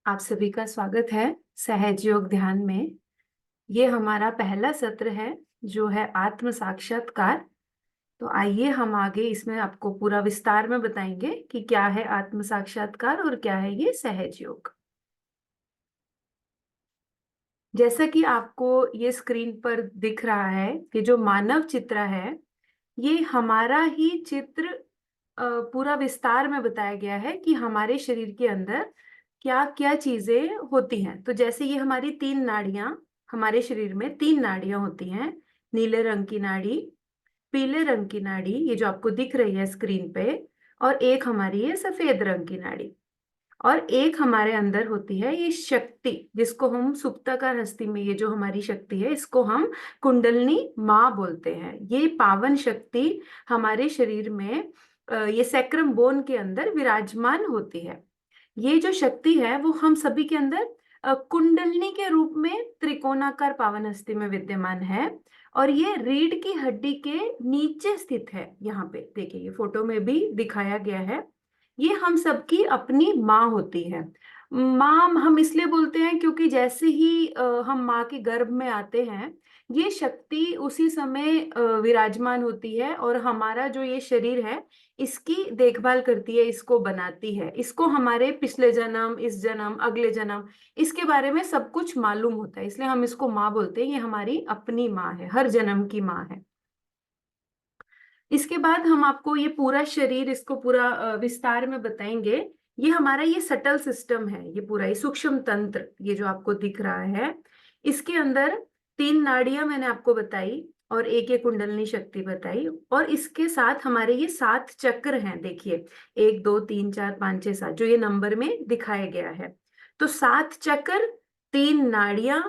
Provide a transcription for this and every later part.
आप सभी का स्वागत है सहज योग ध्यान में। ये हमारा पहला सत्र है जो है आत्म साक्षात्कार। तो आइए हम आगे इसमें आपको पूरा विस्तार में बताएंगे कि क्या है आत्म साक्षात्कार और क्या है ये सहज योग। जैसा कि आपको ये स्क्रीन पर दिख रहा है कि जो मानव चित्र है ये हमारा ही चित्र पूरा विस्तार में बताया गया है कि हमारे शरीर के अंदर क्या क्या चीजें होती हैं। तो जैसे ये हमारी तीन नाड़ियां, हमारे शरीर में तीन नाड़ियां होती हैं। नीले रंग की नाड़ी, पीले रंग की नाड़ी, ये जो आपको दिख रही है स्क्रीन पे, और एक हमारी है सफेद रंग की नाड़ी। और एक हमारे अंदर होती है ये शक्ति, जिसको हम सुप्ताकार हस्ती में, ये जो हमारी शक्ति है इसको हम कुंडलनी माँ बोलते हैं। ये पावन शक्ति हमारे शरीर में ये सैक्रम बोन के अंदर विराजमान होती है। ये जो शक्ति है वो हम सभी के अंदर कुंडलनी के रूप में त्रिकोणाकार पावन हस्ती में विद्यमान है। और ये रीढ़ की हड्डी के नीचे स्थित है। यहाँ पे देखिए, ये फोटो में भी दिखाया गया है। ये हम सबकी अपनी माँ होती है। माँ हम इसलिए बोलते हैं क्योंकि जैसे ही हम माँ के गर्भ में आते हैं ये शक्ति उसी समय विराजमान होती है और हमारा जो ये शरीर है इसकी देखभाल करती है, इसको बनाती है, इसको हमारे पिछले जन्म, इस जन्म, अगले जन्म, इसके बारे में सब कुछ मालूम होता है। इसलिए हम इसको माँ बोलते हैं। ये हमारी अपनी माँ है, हर जन्म की माँ है। इसके बाद हम आपको ये पूरा शरीर, इसको पूरा विस्तार में बताएंगे। ये हमारा ये सटल सिस्टम है, ये पूरा ये सूक्ष्म तंत्र, ये जो आपको दिख रहा है, इसके अंदर तीन नाड़ियां मैंने आपको बताई और एक कुंडलनी शक्ति बताई। और इसके साथ हमारे ये सात चक्र हैं। देखिए, 1 2 3 4 5 6 7 जो ये नंबर में दिखाया गया है। तो सात चक्र, तीन नाड़ियां,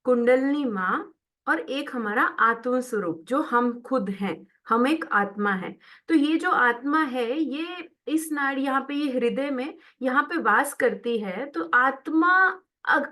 कुंडलनी माँ, और एक हमारा आत्म स्वरूप जो हम खुद हैं। हम एक आत्मा है। तो ये जो आत्मा है ये इस नाड़ी, यहाँ पे ये हृदय में यहाँ पे वास करती है। तो आत्मा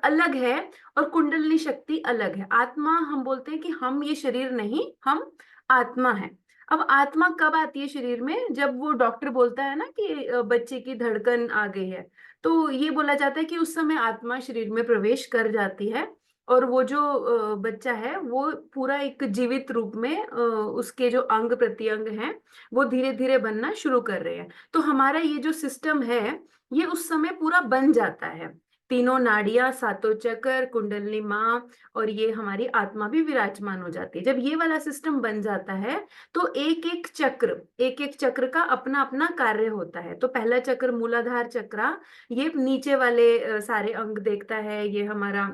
अलग है और कुंडलनी शक्ति अलग है। आत्मा हम बोलते हैं कि हम ये शरीर नहीं, हम आत्मा है। अब आत्मा कब आती है शरीर में? जब वो डॉक्टर बोलता है ना कि बच्चे की धड़कन आ गई है, तो ये बोला जाता है कि उस समय आत्मा शरीर में प्रवेश कर जाती है। और वो जो बच्चा है वो पूरा एक जीवित रूप में उसके जो अंग प्रत्यंग हैं वो धीरे धीरे बनना शुरू कर रहे हैं। तो हमारा ये जो सिस्टम है ये उस समय पूरा बन जाता है। तीनों नाड़ियां, सातों चक्र, कुंडलिनी माँ और ये हमारी आत्मा भी विराजमान हो जाती है। जब ये वाला सिस्टम बन जाता है तो एक एक चक्र का अपना अपना कार्य होता है। तो पहला चक्र मूलाधार चक्र, ये नीचे वाले सारे अंग देखता है। ये हमारा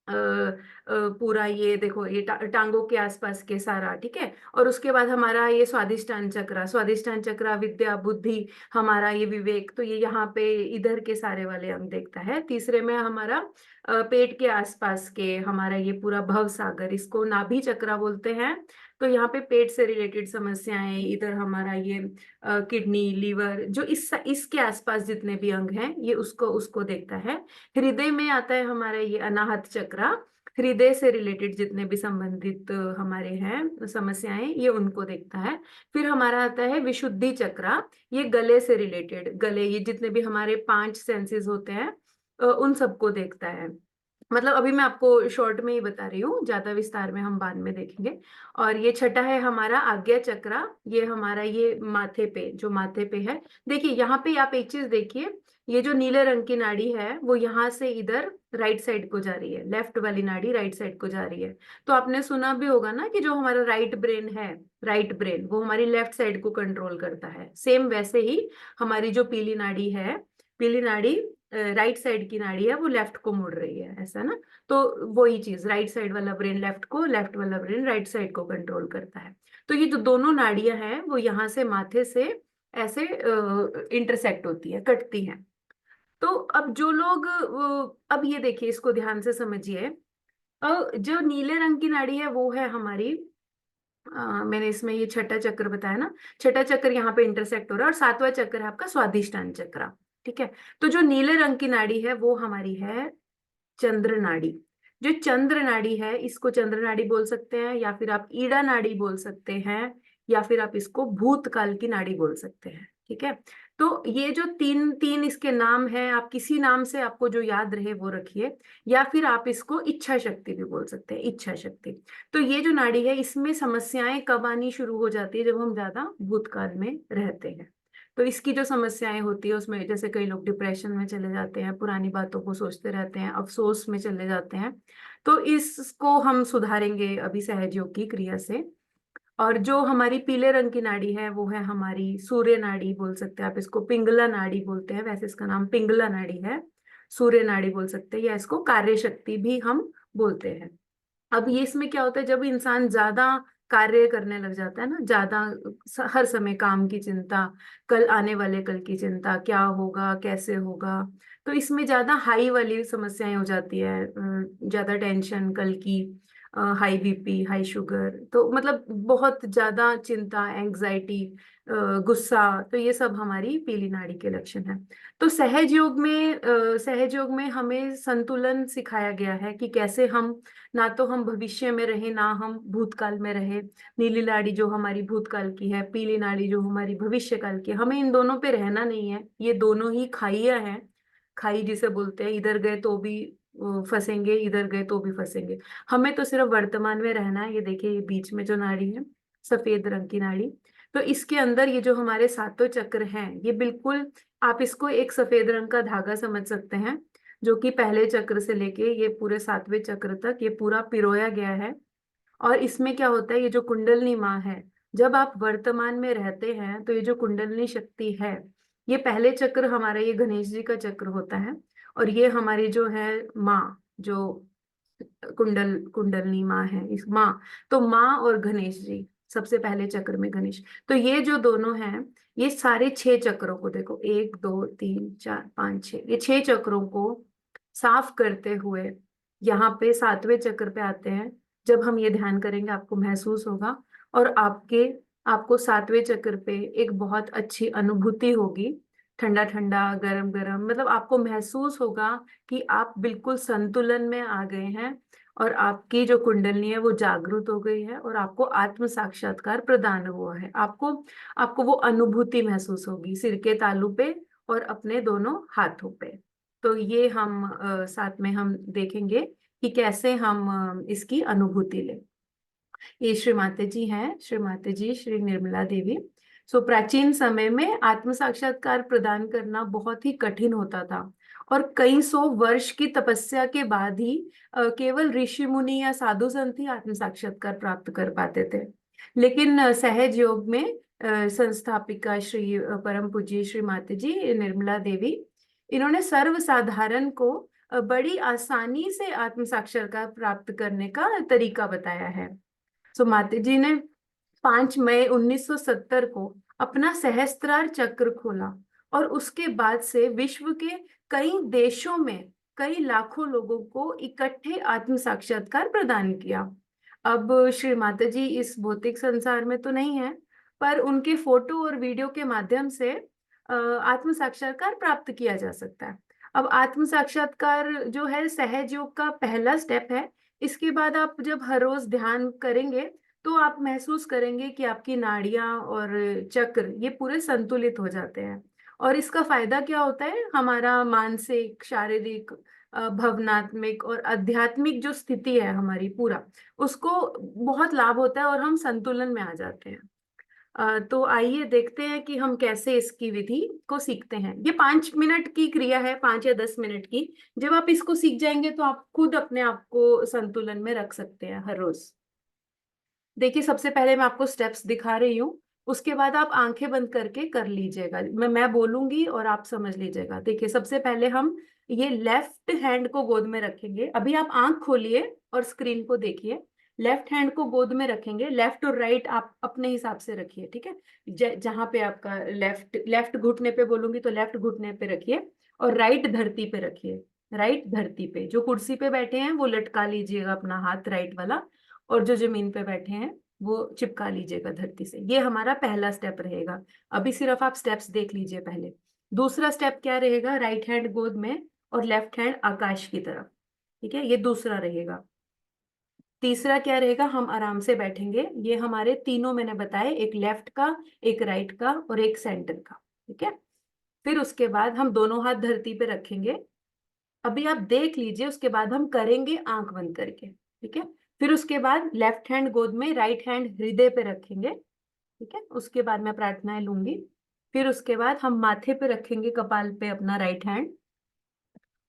पूरा ये देखो, ये टांगों के आसपास के सारा, ठीक है। और उसके बाद हमारा ये स्वादिष्टान चक्र विद्या बुद्धि, हमारा ये विवेक, तो ये यहाँ पे इधर के सारे वाले अंग देखता है। तीसरे में हमारा पेट के आसपास के हमारा ये पूरा भव सागर, इसको नाभि चक्र बोलते हैं। तो यहाँ पे पेट से रिलेटेड समस्याएं, इधर हमारा ये किडनी, लीवर, जो इसके आसपास जितने भी अंग हैं ये उसको उसको देखता है। हृदय में आता है हमारा ये अनाहत चक्र। हृदय से रिलेटेड जितने भी संबंधित हमारे हैं समस्याएं ये उनको देखता है। फिर हमारा आता है विशुद्धि चक्र। ये गले से रिलेटेड, गले, ये जितने भी हमारे 5 सेंसेस होते हैं उन सबको देखता है। मतलब अभी मैं आपको शॉर्ट में ही बता रही हूँ, ज्यादा विस्तार में हम बाद में देखेंगे। और ये छठा है हमारा आज्ञा चक्र। ये हमारा ये माथे पे, जो माथे पे है, देखिए यहाँ पे आप एक चीज देखिए, ये जो नीले रंग की नाड़ी है वो यहाँ से इधर राइट साइड को जा रही है, लेफ्ट वाली नाड़ी राइट साइड को जा रही है। तो आपने सुना भी होगा ना कि जो हमारा राइट ब्रेन है, राइट ब्रेन वो हमारी लेफ्ट साइड को कंट्रोल करता है। सेम वैसे ही हमारी जो पीली नाड़ी है, पीली नाड़ी राइट साइड की नाड़ी है, वो लेफ्ट को मुड़ रही है, ऐसा ना। तो वही चीज, राइट साइड वाला ब्रेन लेफ्ट को, लेफ्ट वाला ब्रेन राइट साइड को कंट्रोल करता है। तो ये जो दोनों नाड़ियां हैं वो यहाँ से माथे से ऐसे इंटरसेक्ट होती है, कटती हैं। तो अब जो लोग अब ये देखिए, इसको ध्यान से समझिए। जो नीले रंग की नाड़ी है वो है हमारी मैंने इसमें ये छठा चक्र बताया ना, छठा चक्र यहाँ पे इंटरसेक्ट हो रहा है। और सातवां चक्र है आपका स्वादिष्टान चक्र, ठीक है। तो जो नीले रंग की नाड़ी है वो हमारी है चंद्र नाड़ी। जो चंद्र नाड़ी है इसको चंद्र नाड़ी बोल सकते हैं, या फिर आप ईड़ा नाड़ी बोल सकते हैं, या फिर आप इसको भूतकाल की नाड़ी बोल सकते हैं। ठीक है। तो ये जो तीन तीन इसके नाम है, आप किसी नाम से आपको जो याद रहे वो रखिए, या फिर आप इसको इच्छा शक्ति भी बोल सकते हैं, इच्छा शक्ति। तो ये जो नाड़ी है, इसमें समस्याएं कब आनी शुरू हो जाती है, जब हम ज्यादा भूतकाल में रहते हैं। तो इसकी जो समस्याएं होती है उसमें, जैसे कई लोग डिप्रेशन में चले जाते हैं, पुरानी बातों को सोचते रहते हैं, अफसोस में चले जाते हैं। तो इसको हम सुधारेंगे अभी सहज योग की क्रिया से। और जो हमारी पीले रंग की नाड़ी है वो है हमारी सूर्य नाड़ी, बोल सकते हैं आप इसको, पिंगला नाड़ी बोलते हैं, वैसे इसका नाम पिंगला नाड़ी है। सूर्य नाड़ी बोल सकते हैं, या इसको कार्य शक्ति भी हम बोलते हैं। अब ये इसमें क्या होता है, जब इंसान ज्यादा कार्य करने लग जाता है ना, ज्यादा हर समय काम की चिंता, कल आने वाले कल की चिंता, क्या होगा कैसे होगा, तो इसमें ज्यादा हाई वाली समस्याएं हो जाती है, ज्यादा टेंशन कल की, हाई बीपी, हाई शुगर, तो मतलब बहुत ज्यादा चिंता, एंग्जाइटी, गुस्सा, तो ये सब हमारी पीली नाड़ी के लक्षण है। तो सहज योग में हमें संतुलन सिखाया गया है कि कैसे हम, ना तो हम भविष्य में रहे ना हम भूतकाल में रहे। नीली नाड़ी जो हमारी भूतकाल की है, पीली नाड़ी जो हमारी भविष्य काल की है, हमें इन दोनों पे रहना नहीं है। ये दोनों ही खाइयां हैं, खाई जिसे बोलते हैं, इधर गए तो भी फंसेंगे, इधर गए तो भी फंसेंगे। हमें तो सिर्फ वर्तमान में रहना है। ये देखिए, ये बीच में जो नाड़ी है, सफेद रंग की नाड़ी, तो इसके अंदर ये जो हमारे सातों चक्र हैं, ये बिल्कुल, आप इसको एक सफेद रंग का धागा समझ सकते हैं, जो कि पहले चक्र से लेके ये पूरे सातवें चक्र तक ये पूरा पिरोया गया है। और इसमें क्या होता है, ये जो कुंडलनी माँ है, जब आप वर्तमान में रहते हैं तो ये जो कुंडलनी शक्ति है, ये पहले चक्र हमारा ये गणेश जी का चक्र होता है, और ये हमारी जो है माँ, जो कुंडलनी माँ है, इस माँ, तो माँ और गणेश जी, सबसे पहले चक्र में गणेश, तो ये जो दोनों हैं, ये सारे 6 चक्रों को देखो, 1 2 3 4 5 6, ये 6 चक्रों को साफ करते हुए यहाँ पे सातवें चक्र पे आते हैं। जब हम ये ध्यान करेंगे आपको महसूस होगा, और आपको सातवें चक्र पे एक बहुत अच्छी अनुभूति होगी, ठंडा ठंडा, गरम गरम, मतलब आपको महसूस होगा कि आप बिल्कुल संतुलन में आ गए हैं, और आपकी जो कुंडलनी है वो जागृत हो गई है, और आपको आत्म साक्षात्कार प्रदान हुआ है। आपको आपको वो अनुभूति महसूस होगी सिर के तालू पे और अपने दोनों हाथों पे। तो ये हम साथ में हम देखेंगे कि कैसे हम इसकी अनुभूति लें। ये श्री माता जी हैं, श्री माता जी श्री निर्मला देवी। सो प्राचीन समय में आत्म साक्षात्कार प्रदान करना बहुत ही कठिन होता था, और कई सौ वर्ष की तपस्या के बाद ही केवल ऋषि मुनि या साधु संत ही आत्म साक्षात्कार प्राप्त कर पाते थे। लेकिन सहज योग में संस्थापिका श्री परम पूज्य श्री माता जी निर्मला देवी, इन्होंने सर्वसाधारण को बड़ी आसानी से आत्म साक्षात्कार प्राप्त करने का तरीका बताया है। सो माता जी ने 5 मई 1970 को अपना सहस्त्रार चक्र खोला, और उसके बाद से विश्व के कई देशों में कई लाखों लोगों को इकट्ठे आत्म साक्षात्कार प्रदान किया। अब श्री माता जी इस भौतिक संसार में तो नहीं है, पर उनके फोटो और वीडियो के माध्यम से आत्म साक्षात्कार प्राप्त किया जा सकता है। अब आत्म साक्षात्कार जो है सहज योग का पहला स्टेप है। इसके बाद आप जब हर रोज ध्यान करेंगे, तो आप महसूस करेंगे कि आपकी नाड़ियां और चक्र ये पूरे संतुलित हो जाते हैं। और इसका फायदा क्या होता है, हमारा मानसिक, शारीरिक, भावनात्मक और आध्यात्मिक जो स्थिति है हमारी, पूरा उसको बहुत लाभ होता है, और हम संतुलन में आ जाते हैं। तो आइए देखते हैं कि हम कैसे इसकी विधि को सीखते हैं। ये 5 मिनट की क्रिया है, 5 या 10 मिनट की। जब आप इसको सीख जाएंगे तो आप खुद अपने आप को संतुलन में रख सकते हैं हर रोज। देखिए, सबसे पहले मैं आपको स्टेप्स दिखा रही हूँ, उसके बाद आप आंखें बंद करके कर लीजिएगा। मैं बोलूंगी और आप समझ लीजिएगा। देखिए, सबसे पहले हम ये लेफ्ट हैंड को गोद में रखेंगे। अभी आप आंख खोलिए और स्क्रीन को देखिए। लेफ्ट हैंड को गोद में रखेंगे, लेफ्ट और राइट आप अपने हिसाब से रखिए, ठीक है। जहां पे आपका लेफ्ट लेफ्ट घुटने पे बोलूंगी तो लेफ्ट घुटने पे रखिए, और राइट धरती पे रखिए। राइट धरती पे, जो कुर्सी पे बैठे हैं वो लटका लीजिएगा अपना हाथ राइट वाला, और जो जमीन पे बैठे हैं वो चिपका लीजिएगा धरती से। ये हमारा पहला स्टेप रहेगा। अभी सिर्फ आप स्टेप्स देख लीजिए पहले। दूसरा स्टेप क्या रहेगा, राइट हैंड गोद में और लेफ्ट हैंड आकाश की तरफ, ठीक है, ये दूसरा रहेगा। तीसरा क्या रहेगा, हम आराम से बैठेंगे। ये हमारे तीनों मैंने बताए, एक लेफ्ट का, एक राइट का और एक सेंटर का, ठीक है। फिर उसके बाद हम दोनों हाथ धरती पे रखेंगे। अभी आप देख लीजिए, उसके बाद हम करेंगे आंख बंद करके, ठीक है। फिर उसके बाद लेफ्ट हैंड गोद में, राइट हैंड हृदय पे रखेंगे, ठीक है। उसके बाद मैं प्रार्थनाएं लूंगी। फिर उसके बाद हम माथे पे रखेंगे, कपाल पे अपना राइट हैंड,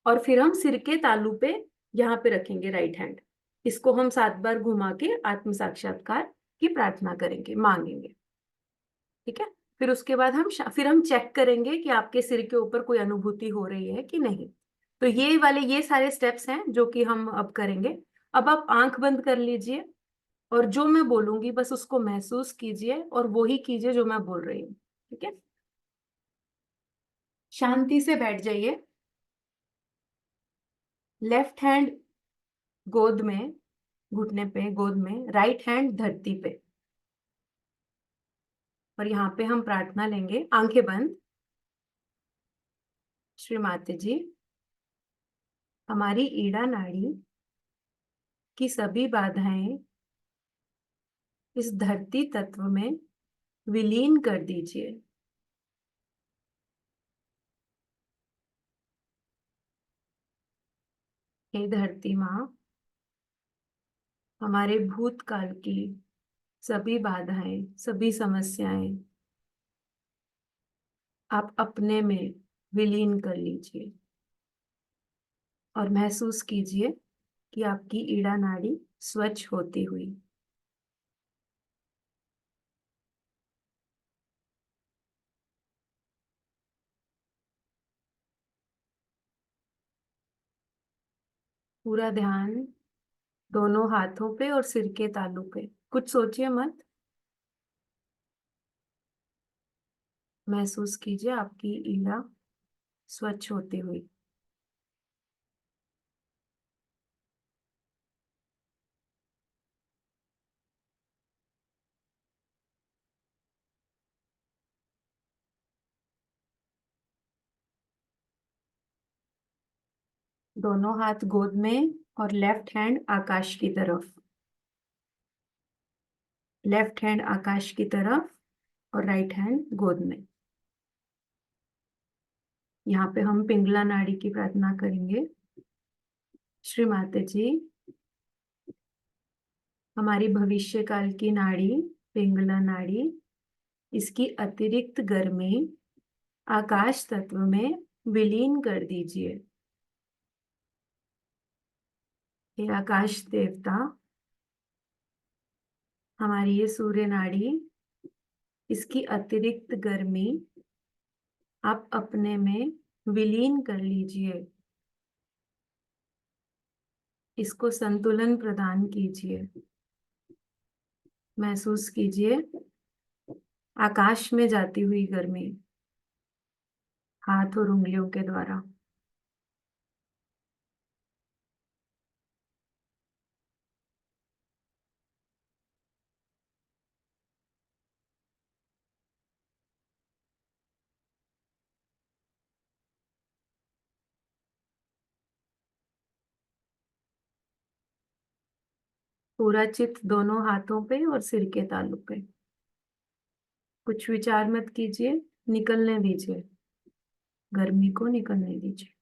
और फिर हम सिर के तालू पे यहाँ पे रखेंगे राइट हैंड। इसको हम 7 बार घुमा के आत्म साक्षात्कार की प्रार्थना करेंगे, मांगेंगे, ठीक है। फिर उसके बाद फिर हम चेक करेंगे कि आपके सिर के ऊपर कोई अनुभूति हो रही है कि नहीं। तो ये सारे स्टेप्स हैं जो कि हम अब करेंगे। अब आप आंख बंद कर लीजिए, और जो मैं बोलूंगी बस उसको महसूस कीजिए और वो ही कीजिए जो मैं बोल रही हूँ, ठीक है। शांति से बैठ जाइए। लेफ्ट हैंड गोद में, घुटने पे, गोद में, राइट हैंड धरती पे। और यहाँ पे हम प्रार्थना लेंगे, आंखें बंद। श्री माते जी, हमारी ईड़ा नाड़ी की सभी बाधाएं इस धरती तत्व में विलीन कर दीजिए। हे धरती माँ, हमारे भूतकाल की सभी बाधाएं, सभी समस्याएं आप अपने में विलीन कर लीजिए, और महसूस कीजिए कि आपकी ईड़ा नाड़ी स्वच्छ होती हुई। पूरा ध्यान दोनों हाथों पे और सिर के तालू पे। कुछ सोचिए मत, महसूस कीजिए आपकी ईड़ा स्वच्छ होती हुई। दोनों हाथ गोद में, और लेफ्ट हैंड आकाश की तरफ। लेफ्ट हैंड आकाश की तरफ और राइट हैंड गोद में। यहाँ पे हम पिंगला नाड़ी की प्रार्थना करेंगे। श्री माते जी, हमारी भविष्य काल की नाड़ी, पिंगला नाड़ी, इसकी अतिरिक्त गर्मी आकाश तत्व में विलीन कर दीजिए। हे आकाश देवता, हमारी ये सूर्य नाड़ी, इसकी अतिरिक्त गर्मी आप अपने में विलीन कर लीजिए। इसको संतुलन प्रदान कीजिए। महसूस कीजिए आकाश में जाती हुई गर्मी, हाथ और उंगलियों के द्वारा। पूरा चित्त दोनों हाथों पे और सिर के तालु पे। कुछ विचार मत कीजिए, निकलने दीजिए, गर्मी को निकलने दीजिए।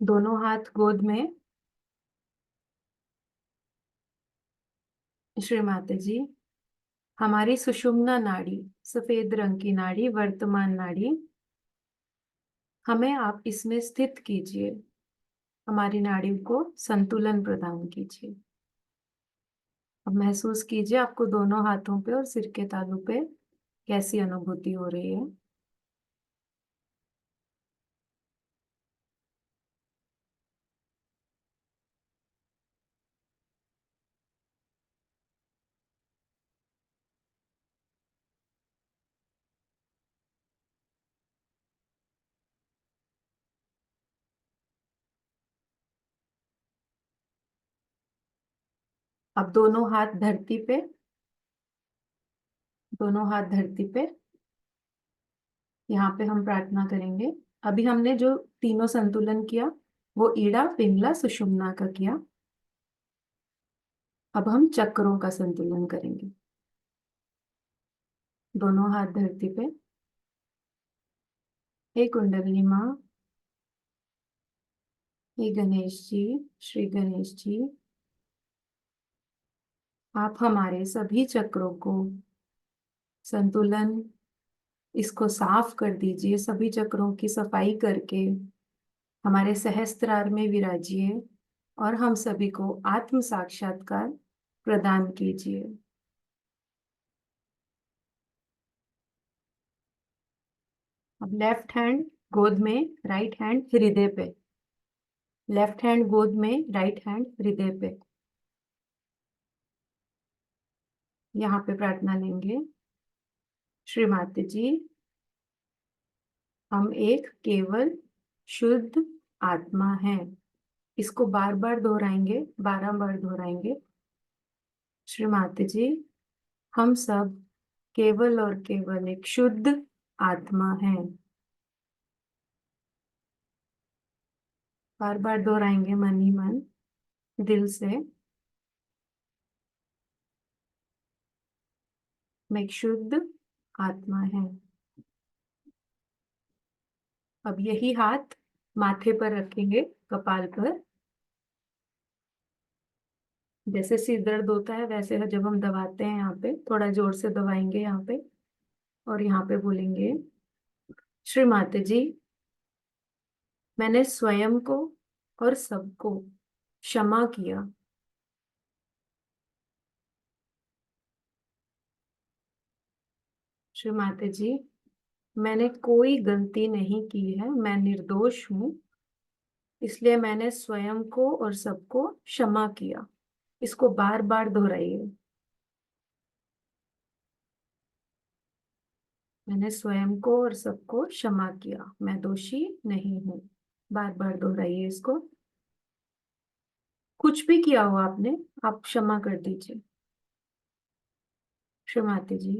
दोनों हाथ गोद में। श्री माते जी, हमारी सुषुम्ना नाड़ी, सफेद रंग की नाड़ी, वर्तमान नाड़ी, हमें आप इसमें स्थित कीजिए। हमारी नाड़ी को संतुलन प्रदान कीजिए। अब महसूस कीजिए आपको दोनों हाथों पे और सिर के तालू पे कैसी अनुभूति हो रही है। अब दोनों हाथ धरती पे, दोनों हाथ धरती पे। यहाँ पे हम प्रार्थना करेंगे। अभी हमने जो तीनों संतुलन किया, वो ईड़ा, पिंगला, सुषुम्ना का किया। अब हम चक्रों का संतुलन करेंगे। दोनों हाथ धरती पे। हे कुंडलिनी माँ, हे गणेश जी, श्री गणेश जी, आप हमारे सभी चक्रों को संतुलन, इसको साफ कर दीजिए। सभी चक्रों की सफाई करके हमारे सहस्त्रार में विराजिए और हम सभी को आत्म साक्षात्कार प्रदान कीजिए। अब लेफ्ट हैंड गोद में, राइट हैंड हृदय पे। लेफ्ट हैंड गोद में, राइट हैंड हृदय पे। यहाँ पे प्रार्थना लेंगे। श्री माता जी, हम एक केवल शुद्ध आत्मा हैं। इसको बार बार दोहराएंगे, 12 बार दोहराएंगे। श्री माता जी, हम सब केवल और केवल एक शुद्ध आत्मा हैं। बार बार दोहराएंगे मन ही मन, दिल से। मैं एक शुद्ध आत्मा है। अब यही हाथ माथे पर रखेंगे, कपाल पर। जैसे सिर दर्द होता है वैसे जब हम दबाते हैं यहाँ पे, थोड़ा जोर से दबाएंगे यहाँ पे, और यहाँ पे बोलेंगे, श्री माता जी, मैंने स्वयं को और सबको क्षमा किया। श्री माता जी, मैंने कोई गलती नहीं की है, मैं निर्दोष हूँ, इसलिए मैंने स्वयं को और सबको क्षमा किया। इसको बार बार दोहराइए। मैंने स्वयं को और सबको क्षमा किया, मैं दोषी नहीं हूँ। बार बार दोहराइए इसको। कुछ भी किया हो आपने, आप क्षमा कर दीजिए। क्षमाते जी,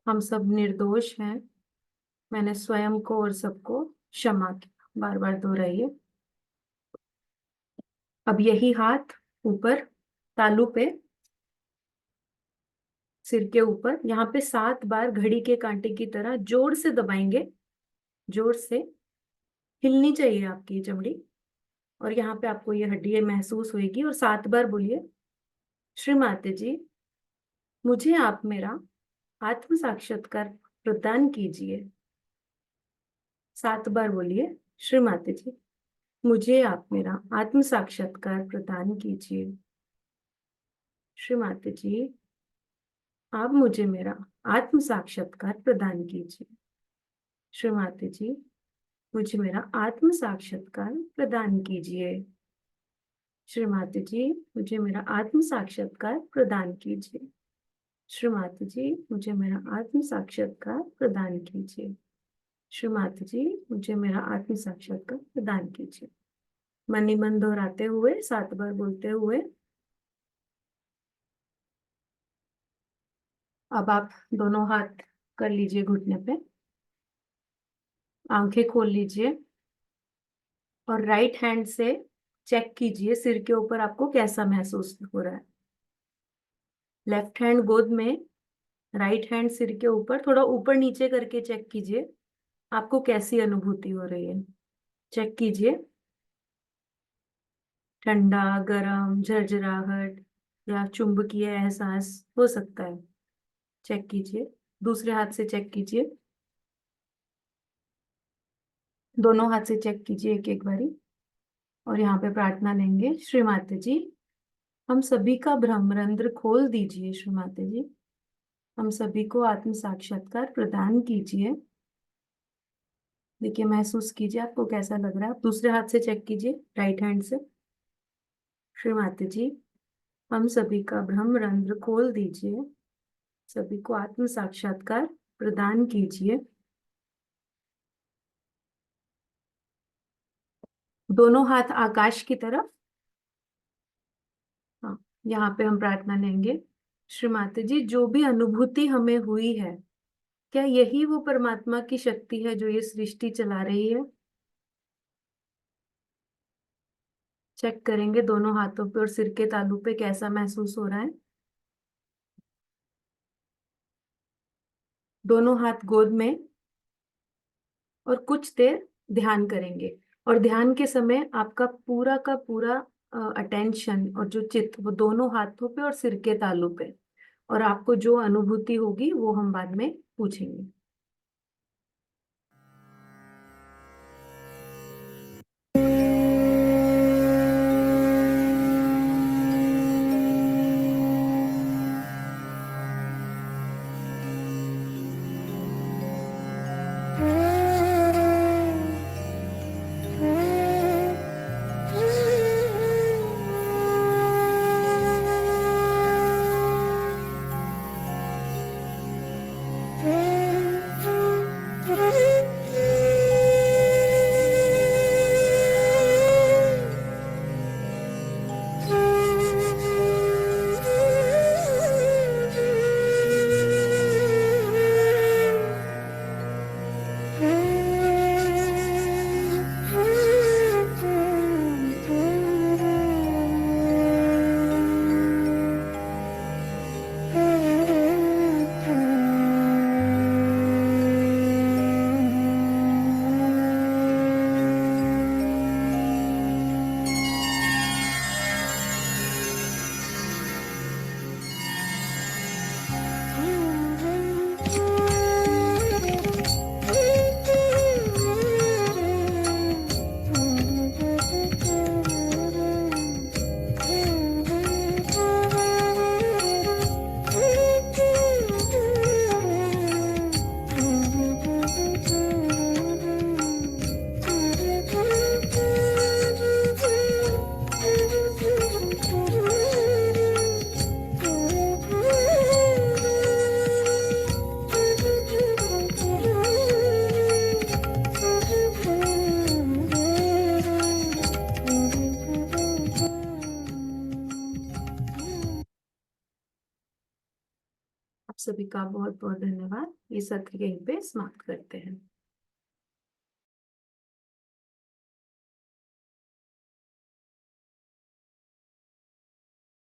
हम सब निर्दोष हैं, मैंने स्वयं को और सबको क्षमा किया। बार बार दोहराइए। अब यही हाथ ऊपर तालू पे, सिर के ऊपर, यहाँ पे 7 बार घड़ी के कांटे की तरह जोर से दबाएंगे। जोर से हिलनी चाहिए आपकी ये चमड़ी, और यहाँ पे आपको ये हड्डी महसूस होगी। और 7 बार बोलिए, श्री माते जी, मुझे आप मेरा आत्म साक्षात्कार प्रदान कीजिए। 7 बार बोलिए, श्री माते जी, मुझे आप मेरा आत्म साक्षात्कार प्रदान कीजिए। श्री माते जी, आप मुझे मेरा आत्म साक्षात्कार प्रदान कीजिए। श्री माते जी, मुझे मेरा आत्म साक्षात्कार प्रदान कीजिए। श्री माते जी, मुझे मेरा आत्म साक्षात्कार प्रदान कीजिए। श्री माता जी, मुझे मेरा आत्म साक्षात्कार प्रदान कीजिए। श्री माता जी, मुझे मेरा आत्म साक्षात्कार प्रदान कीजिए। मन ही मन दोहराते हुए, 7 बार बोलते हुए। अब आप दोनों हाथ कर लीजिए घुटने पे, आंखें खोल लीजिए, और राइट हैंड से चेक कीजिए सिर के ऊपर आपको कैसा महसूस हो रहा है। लेफ्ट हैंड गोद में, राइट हैंड सिर के ऊपर, थोड़ा ऊपर नीचे करके चेक कीजिए आपको कैसी अनुभूति हो रही है। चेक कीजिए, ठंडा, गरम, झरझराहट या चुंबकीय एहसास हो सकता है। चेक कीजिए। दूसरे हाथ से चेक कीजिए। दोनों हाथ से चेक कीजिए एक एक बारी। और यहाँ पे प्रार्थना लेंगे। श्री माता जी, हम सभी का भ्रमरंध्र खोल दीजिए। श्री माता जी, हम सभी को आत्म साक्षात्कार प्रदान कीजिए। देखिए, महसूस कीजिए आपको कैसा लग रहा है। आप दूसरे हाथ से चेक कीजिए, राइट हैंड से। श्री माता जी, हम सभी का भ्रमरंध्र खोल दीजिए, सभी को आत्म साक्षात्कार प्रदान कीजिए। दोनों हाथ आकाश की तरफ। हाँ, यहाँ पे हम प्रार्थना लेंगे। श्री माता जी, जो भी अनुभूति हमें हुई है, क्या यही वो परमात्मा की शक्ति है जो ये सृष्टि चला रही है? चेक करेंगे दोनों हाथों पे और सिर के तालू पे कैसा महसूस हो रहा है। दोनों हाथ गोद में, और कुछ देर ध्यान करेंगे। और ध्यान के समय आपका पूरा का पूरा अटेंशन और जो चित्त वो दोनों हाथों पे और सिर के तालू पे, और आपको जो अनुभूति होगी वो हम बाद में पूछेंगे। आप सभी का बहुत बहुत धन्यवाद। ये सत्र यहीं पे समाप्त करते हैं।